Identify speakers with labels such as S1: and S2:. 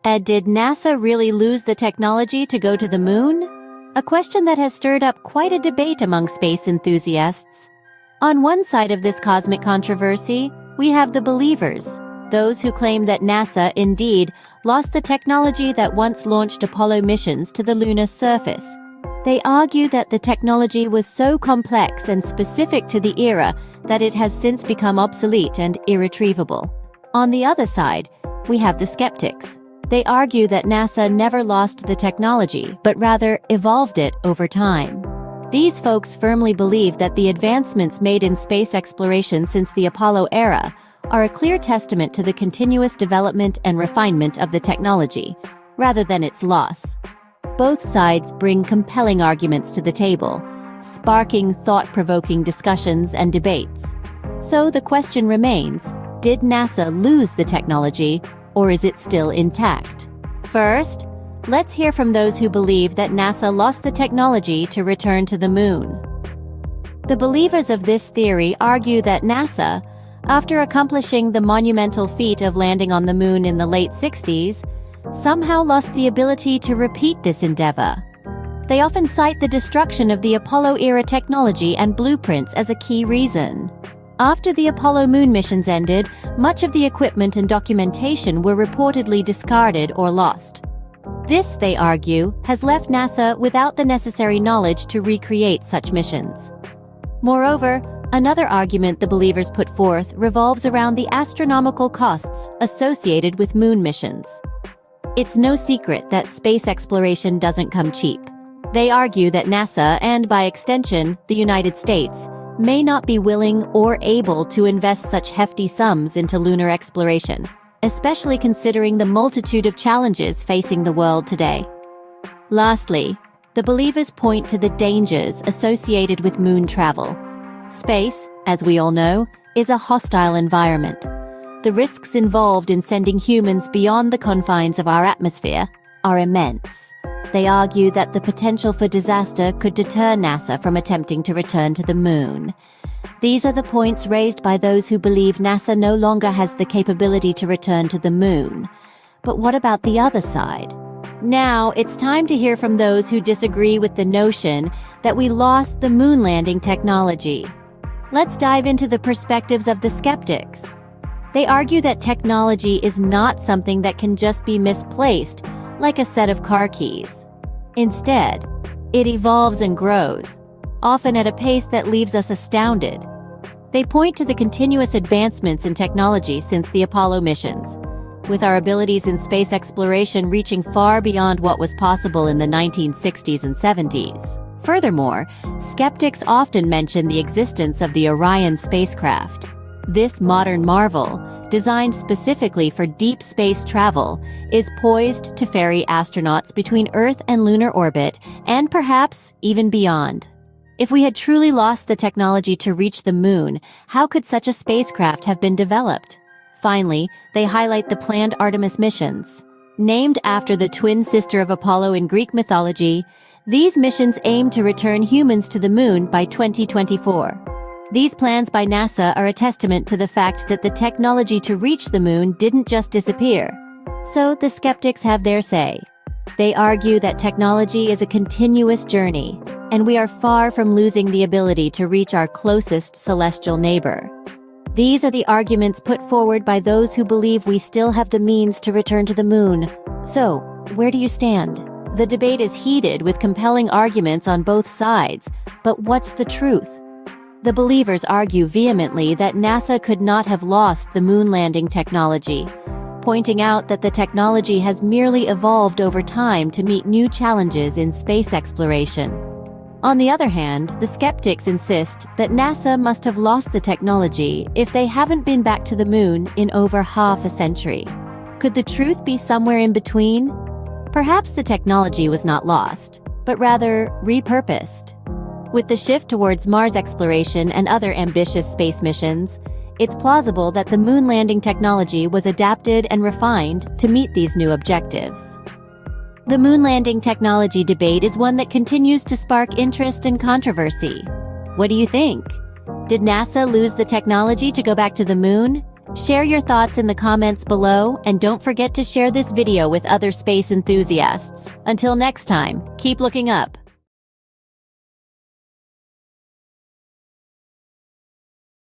S1: Ed, did NASA really lose the technology to go to the moon? A question that has stirred up quite a debate among space enthusiasts. On one side of this cosmic controversy, we have the believers, those who claim that NASA indeed lost the technology that once launched Apollo missions to the lunar surface. They argue that the technology was so complex and specific to the era that it has since become obsolete and irretrievable. On the other side, we have the skeptics. They argue that NASA never lost the technology, but rather evolved it over time. These folks firmly believe that the advancements made in space exploration since the Apollo era are a clear testament to the continuous development and refinement of the technology, rather than its loss. Both sides bring compelling arguments to the table, sparking thought-provoking discussions and debates. So the question remains, did NASA lose the technology, or is it still intact? First, let's hear from those who believe that NASA lost the technology to return to the moon. The believers of this theory argue that NASA, after accomplishing the monumental feat of landing on the moon in the late 60s, somehow lost the ability to repeat this endeavor. They often cite the destruction of the Apollo-era technology and blueprints as a key reason. After the Apollo moon missions ended, much of the equipment and documentation were reportedly discarded or lost. This, they argue, has left NASA without the necessary knowledge to recreate such missions. Moreover, another argument the believers put forth revolves around the astronomical costs associated with moon missions. It's no secret that space exploration doesn't come cheap. They argue that NASA, and by extension, the United States, may not be willing or able to invest such hefty sums into lunar exploration, especially considering the multitude of challenges facing the world today. Lastly, the believers point to the dangers associated with moon travel. Space, as we all know, is a hostile environment. The risks involved in sending humans beyond the confines of our atmosphere are immense. They argue that the potential for disaster could deter NASA from attempting to return to the moon. These are the points raised by those who believe NASA no longer has the capability to return to the moon. But what about the other side? Now, it's time to hear from those who disagree with the notion that we lost the moon landing technology. Let's dive into the perspectives of the skeptics. They argue that technology is not something that can just be misplaced, like a set of car keys. Instead, it evolves and grows, often at a pace that leaves us astounded. They point to the continuous advancements in technology since the Apollo missions, with our abilities in space exploration reaching far beyond what was possible in the 1960s and 70s. Furthermore, skeptics often mention the existence of the Orion spacecraft. This modern marvel, designed specifically for deep space travel, is poised to ferry astronauts between Earth and lunar orbit, and perhaps even beyond. If we had truly lost the technology to reach the moon, how could such a spacecraft have been developed? Finally, they highlight the planned Artemis missions. Named after the twin sister of Apollo in Greek mythology, these missions aim to return humans to the moon by 2024. These plans by NASA are a testament to the fact that the technology to reach the moon didn't just disappear. So the skeptics have their say. They argue that technology is a continuous journey, and we are far from losing the ability to reach our closest celestial neighbor. These are the arguments put forward by those who believe we still have the means to return to the moon. So, where do you stand? The debate is heated with compelling arguments on both sides, but what's the truth? The believers argue vehemently that NASA could not have lost the moon landing technology, pointing out that the technology has merely evolved over time to meet new challenges in space exploration. On the other hand, the skeptics insist that NASA must have lost the technology if they haven't been back to the moon in over half a century. Could the truth be somewhere in between? Perhaps the technology was not lost, but rather repurposed. With the shift towards Mars exploration and other ambitious space missions, it's plausible that the moon landing technology was adapted and refined to meet these new objectives. The moon landing technology debate is one that continues to spark interest and controversy. What do you think? Did NASA lose the technology to go back to the moon? Share your thoughts in the comments below, and don't forget to share this video with other space enthusiasts. Until next time, keep looking up.